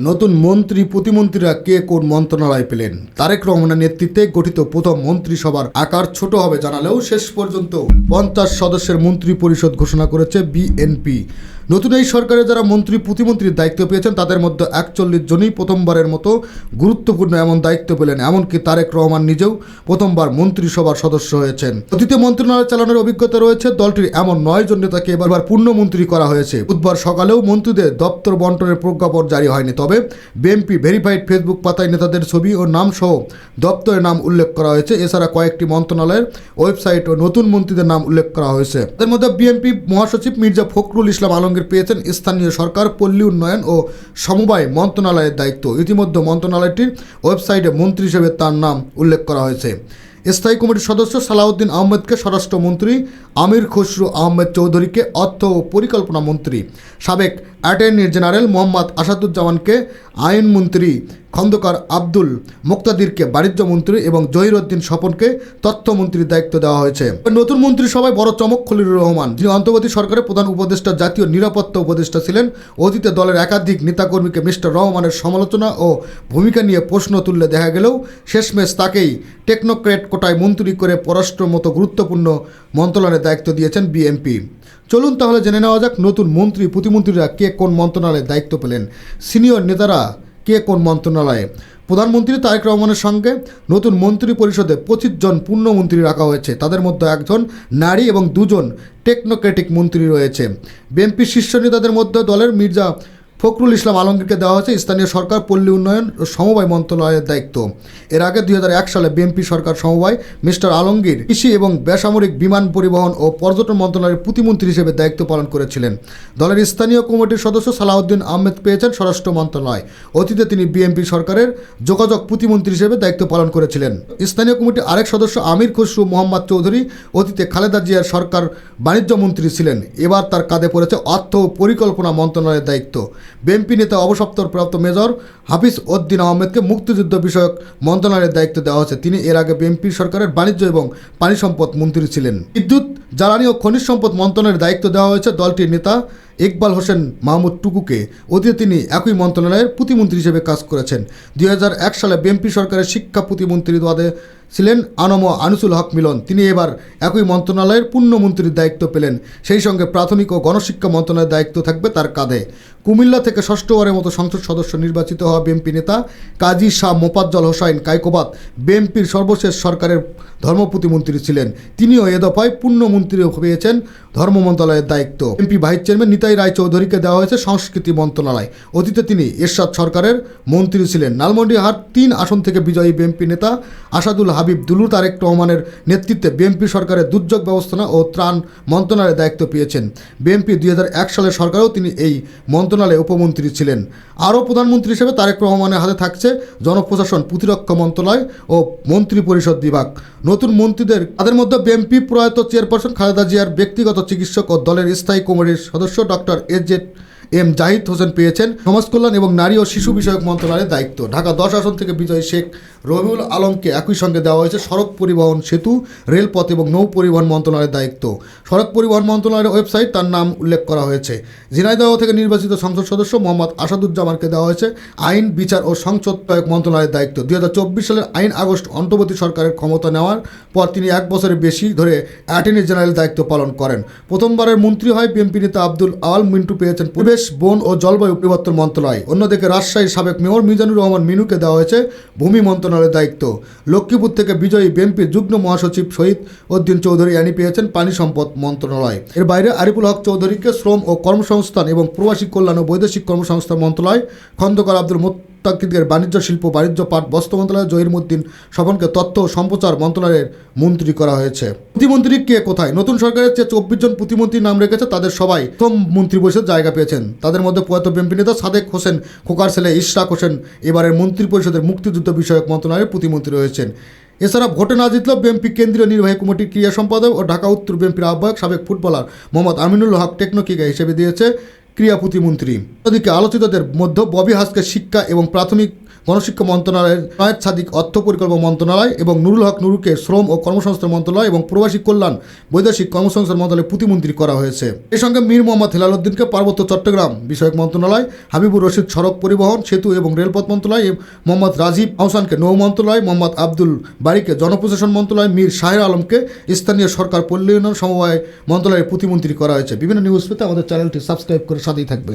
নতুন মন্ত্রী প্রতিমন্ত্রীরা কে কোন মন্ত্রণালয় পেলেন? তারেক রহমানের নেতৃত্বে গঠিত প্রথম মন্ত্রিসভার আকার ছোট হবে জানালেও শেষ পর্যন্ত 50 সদস্যের মন্ত্রী পরিষদ ঘোষণা করেছে বিএনপি। নতুন এই সরকারে যারা মন্ত্রী প্রতিমন্ত্রীর দায়িত্ব পেয়েছেন তাদের মধ্যে 41 জনই প্রথমবারের মতো গুরুত্বপূর্ণ এমন দায়িত্ব পেলেন। এমনকি তারেক রহমান নিজেও প্রথমবার মন্ত্রিসভার সদস্য হয়েছেন। অতীতে মন্ত্রণালয় চালানোর অভিজ্ঞতা রয়েছে দলটির এমন 9 জন নেতাকে এবার পূর্ণমন্ত্রী করা হয়েছে। বুধবার সকালেও মন্ত্রীদের দপ্তর বন্টনের প্রজ্ঞাপন জারি হয়নি, তবে বিএনপি ভেরিফাইড ফেসবুক পাতায় নেতাদের ছবি ও নাম সহ দপ্তরের নাম উল্লেখ করা হয়েছে। এছাড়া কয়েকটি মন্ত্রণালয়ের ওয়েবসাইট ও নতুন মন্ত্রীদের নাম উল্লেখ করা হয়েছে। এর মধ্যে বিএনপি মহাসচিব মির্জা ফখরুল ইসলাম আলমগীর পেয়েছেন স্থানীয় সরকার, পল্লী উন্নয়ন ও সমবায় মন্ত্রণালয়ের দায়িত্ব। ইতিমধ্যে মন্ত্রণালয়টির ওয়েবসাইটে মন্ত্রী হিসেবে তার নাম উল্লেখ করা হয়েছে। স্থায়ী কমিটির সদস্য সালাউদ্দিন আহমেদকে স্বরাষ্ট্রমন্ত্রী, আমির খসরু আহমেদ চৌধুরীকে অর্থ ও পরিকল্পনা মন্ত্রী, সাবেক অ্যাটর্নি জেনারেল মোহাম্মদ আসাদুজ্জামানকে আইনমন্ত্রী, খন্দকার আব্দুল মুক্তাদিরকে বাণিজ্য মন্ত্রী এবং জহিরউদ্দিন স্বপনকে তথ্যমন্ত্রীর দায়িত্ব দেওয়া হয়েছে। নতুন মন্ত্রিসভায় বড় চমক খলিলুর রহমান, যিনি অন্তর্বর্তী সরকারের প্রধান উপদেষ্টা, জাতীয় নিরাপত্তা উপদেষ্টা ছিলেন। অতীতে দলের একাধিক নেতাকর্মীকে মিস্টার রহমানের সমালোচনা ও ভূমিকা নিয়ে প্রশ্ন তুললে দেখা গেলেও শেষমেশ তাকেই টেকনোক্রেট কোটায় মন্ত্রী করে পররাষ্ট্রের মতো গুরুত্বপূর্ণ মন্ত্রণালয়ের দায়িত্ব দিয়েছেন বিএনপি। চলুন তাহলে জেনে নেওয়া যাক নতুন মন্ত্রী প্রতিমন্ত্রীরা কে কোন মন্ত্রণালয়ে দায়িত্ব পেলেন, সিনিয়র নেতারা কে কোন মন্ত্রণালয়ে। প্রধানমন্ত্রী তারেক রহমানের সঙ্গে নতুন মন্ত্রী পরিষদে 25 জন পূর্ণমন্ত্রী রাখা হয়েছে। তাদের মধ্যে 1 জন নারী এবং 2 জন টেকনোক্রেটিক মন্ত্রী রয়েছে। বিএনপির শীর্ষ নেতাদের মধ্যে দলের মির্জা ফখরুল ইসলাম আলমগীরকে দেওয়া হয়েছে স্থানীয় সরকার, পল্লী উন্নয়ন ও সমবায় মন্ত্রণালয়ের দায়িত্ব। এর আগে 2001 সালে বিএনপি সরকার সমবায় মিস্টার আলমগীর কৃষি এবং বেসামরিক বিমান পরিবহন ও পর্যটন মন্ত্রণালয়ের প্রতিমন্ত্রী হিসেবে দায়িত্ব পালন করেছিলেন। দলের স্থানীয় কমিটির সদস্য সালাউদ্দিন আহমেদ পেয়েছেন স্বরাষ্ট্র মন্ত্রণালয়। অতীতে তিনি বিএনপি সরকারের যোগাযোগ প্রতিমন্ত্রী হিসেবে দায়িত্ব পালন করেছিলেন। স্থানীয় কমিটির আরেক সদস্য আমির খসরু মোহাম্মদ চৌধুরী অতীতে খালেদা জিয়ার সরকার বাণিজ্য মন্ত্রী ছিলেন। এবার তার কাঁধে পড়েছে অর্থ ও পরিকল্পনা মন্ত্রণালয়ের দায়িত্ব। বিএনপি নেতা অবসরপ্রাপ্ত মেজর হাফিজ উদ্দিন আহমেদকে মুক্তিযুদ্ধ বিষয়ক মন্ত্রণালয়ের দায়িত্ব দেওয়া হয়েছে। তিনি এর আগে বিএনপি সরকারের বাণিজ্য এবং পানি সম্পদ মন্ত্রী ছিলেন। বিদ্যুৎ, জ্বালানি ও খনিজ সম্পদ মন্ত্রণালয়ের দায়িত্ব দেওয়া হয়েছে দলটির নেতা ইকবাল হোসেন মাহমুদ টুকুকে। অতীতে তিনি একই মন্ত্রণালয়ের প্রতিমন্ত্রী হিসেবে কাজ করেছেন। 2001 সালে বিএনপি সরকারের শিক্ষা প্রতিমন্ত্রী পদে ছিলেন আনম আনিসুল হক মিলন। তিনি এবার একই মন্ত্রণালয়ের পূর্ণমন্ত্রীর দায়িত্ব পেলেন। সেই সঙ্গে প্রাথমিক ও গণশিক্ষা মন্ত্রণালয়ের দায়িত্ব থাকবে তার কাঁধে। কুমিল্লা থেকে 6ষ্ঠবারের মতো সংসদ সদস্য নির্বাচিত হওয়া বিএনপি নেতা কাজী শাহ মোফাজ্জল হোসাইন কায়কোবাদ বিএনপির সর্বশেষ সরকারের ধর্ম প্রতিমন্ত্রী ছিলেন। তিনিও এ দফায় পূর্ণমন্ত্রী পেয়েছেন ধর্ম মন্ত্রণালয়ের দায়িত্ব। এমপি ভাইস চেয়ারম্যান নিতাই রায় চৌধুরীকে দেওয়া হয়েছে সংস্কৃতি মন্ত্রণালয়। অতীতে তিনি এরশাদ সরকারের মন্ত্রী ছিলেন। লালমনিরহাট 3 আসন থেকে বিজয়ী বিএনপি নেতা আসাদুল হাবিব দুলু তারেক রহমানের নেতৃত্বে বিএনপি সরকারের দুর্যোগ ব্যবস্থাপনা ও ত্রাণ মন্ত্রণালয়ের দায়িত্ব পেয়েছেন। বিএনপি 2001 সালের সরকারেও তিনি এই মন্ত্রণালয়ে উপমন্ত্রী ছিলেন। আরও প্রধানমন্ত্রী হিসেবে তারেক রহমানের হাতে থাকছে জনপ্রশাসন, প্রতিরক্ষা মন্ত্রণালয় ও মন্ত্রী পরিষদ বিভাগ। নতুন মন্ত্রীদের তাদের মধ্যে বিএনপি প্রয়াত চেয়ারপারসন খালেদা জিয়ার ব্যক্তিগত চিকিৎসক ও দলের স্থায়ী কমিটির সদস্য ডক্টর এম জাহিদ হোসেন পেয়েছেন সমাজ কল্যাণ এবং নারী ও শিশু বিষয়ক মন্ত্রণালয়ের দায়িত্ব। ঢাকা 10 আসন থেকে বিজয়ী শেখ রবিউল আলমকে একই সঙ্গে দেওয়া হয়েছে সড়ক পরিবহন, সেতু, রেলপথ এবং নৌ পরিবহন মন্ত্রণালয়ের দায়িত্ব। সড়ক পরিবহন মন্ত্রণালয়ের ওয়েবসাইট তার নাম উল্লেখ করা হয়েছে। ঝিনাইদহ থেকে নির্বাচিত সংসদ সদস্য মোহাম্মদ আসাদুজ্জামানকে দেওয়া হয়েছে আইন, বিচার ও সংসদ প্রয়োগ মন্ত্রণালয়ের দায়িত্ব। 2024 সালের 8 আগস্ট অন্তর্বর্তী সরকারের ক্ষমতা নেওয়ার পর তিনি 1 বছরের বেশি ধরে অ্যাটর্নি জেনারেল দায়িত্ব পালন করেন। প্রথমবারের মন্ত্রী হয় বিএনপি নেতা আব্দুল আওয়াল মিন্টু পেয়েছেন পরিবেশ, বন ও জলবায়ু পরিবর্তন মন্ত্রণালয়। অন্যদিকে রাজশাহীর সাবেক মেয়র মিজানুর রহমান মিনুকে দেওয়া হয়েছে ভূমি মন্ত্রণালয়ের দায়িত্ব। লক্ষ্মীপুর থেকে বিজয়ী বিএনপির যুগ্ম মহাসচিব শহীদ উদ্দিন চৌধুরী আনি পেয়েছেন পানি সম্পদ মন্ত্রণালয়। এর বাইরে আরিফুল হক চৌধুরীকে শ্রম ও কর্মসংস্থান এবং প্রবাসী কল্যাণ ও বৈদেশিক কর্মসংস্থান মন্ত্রণালয়, খন্দকার আব্দুল মুক্তাদিরকে বাণিজ্য শিল্প, বাণিজ্য পাট, বস্ত্র মন্ত্রণালয়, জহিরউদ্দিন স্বপনকে তথ্য ও সম্প্রচার মন্ত্রণালয়ের মন্ত্রী করা হয়েছে। প্রতিমন্ত্রী কে কোথায়? নতুন সরকারের যে 24 জন প্রতিমন্ত্রীর নাম রেখেছে তাদের সবাই প্রথম মন্ত্রী পরিষদ জায়গা পেয়েছেন। তাদের মধ্যে প্রয়াত বিএনপি নেতা সাদেক হোসেন খোকার ছেলে ইশরাক হোসেন এবারের মন্ত্রী পরিষদের মুক্তিযুদ্ধ বিষয়ক মন্ত্রণালয়ের প্রতিমন্ত্রী রয়েছেন। এছাড়া ভোটে না জিতলেও বিএনপি কেন্দ্রীয় নির্বাহী কমিটির ক্রীড়া সম্পাদক ও ঢাকা উত্তর বিএনপির আহ্বায়ক সাবেক ফুটবলার মোহাম্মদ আমিনুল হক টেকনোকিকা হিসেবে দিয়েছে ক্রীড়া প্রতিমন্ত্রী। অন্যদিকে আলোচিতদের মধ্যে ববি হাসকে শিক্ষা এবং প্রাথমিক গণশিক্ষা মন্ত্রণালয়ের নয়েদ সাদিক অর্থ পরিকল্পনা মন্ত্রণালয় এবং নুরুল হক নুরুকে শ্রম ও কর্মসংস্থান মন্ত্রণালয় এবং প্রবাসী কল্যাণ বৈদেশিক কর্মসংস্থান মন্ত্রণালয়ে প্রতিমন্ত্রী করা হয়েছে। এর সঙ্গে মীর মোহাম্মদ হেলাল উদ্দিনকে পার্বত্য চট্টগ্রাম বিষয়ক মন্ত্রণালয়, হাবিবুর রশিদ সড়ক পরিবহন সেতু এবং রেলপথ মন্ত্রণালয়, মোহাম্মদ রাজীব আহসানকে নৌ মন্ত্রণালয়, মোহাম্মদ আব্দুল বারিকে জনপ্রশাসন মন্ত্রণালয়, মীর শাহের আলমকে স্থানীয় সরকার পল্লী উন্নয়ন সমবায় মন্ত্রণালয়ের প্রতিমন্ত্রী করা হয়েছে। বিভিন্ন নিউজ পেতে আমাদের চ্যানেলটি সাবস্ক্রাইব করে সাথেই থাকবে।